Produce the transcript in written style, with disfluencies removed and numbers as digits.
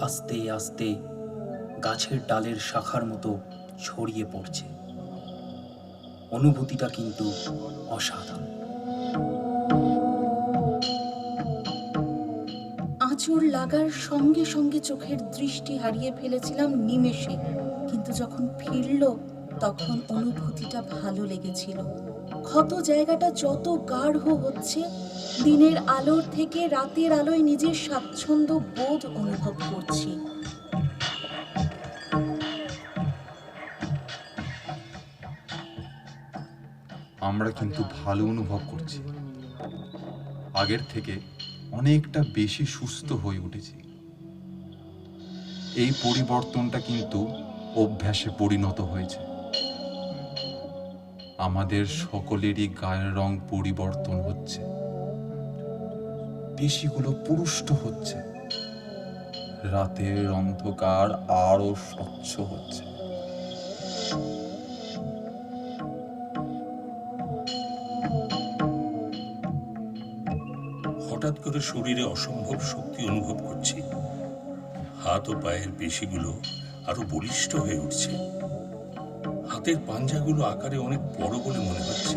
আস্তে আস্তে গাছের ডালের শাখার মতো ছড়িয়ে পড়ছে। অনুভূতিটা কিন্তু অসাধারণ। আঁচড় লাগার সঙ্গে সঙ্গে চোখের দৃষ্টি হারিয়ে ফেলেছিলাম নিমেষে, কিন্তু যখন ফিরল তখন অনুভূতিটা ভালো লেগেছিল। ক্ষত জায়গাটা যত গাঢ় হচ্ছে, দিনের আলোর থেকে রাতের আলোয় নিজের স্বাচ্ছন্দ্য বোধ অনুভব করছি। আমরা কিন্তু ভালো অনুভব করছি, আগের থেকে অনেকটা বেশি সুস্থ হয়ে উঠেছি। এই পরিবর্তনটা কিন্তু অভ্যাসে পরিণত হয়েছে। আমাদের সকলেরই গায়ের রং পরিবর্তন হচ্ছে, পেশিগুলো পুরুষ্ট হচ্ছে, রাতের অন্ধকার আরো স্বচ্ছ হচ্ছে। হঠাৎ করে শরীরে অসম্ভব শক্তি অনুভব করছি। হাত ও পায়ের পেশিগুলো আরো বলিষ্ঠ হয়ে উঠছে। হাতের পাঞ্জাগুলো আকারে অনেক বড় বলে মনে হচ্ছে।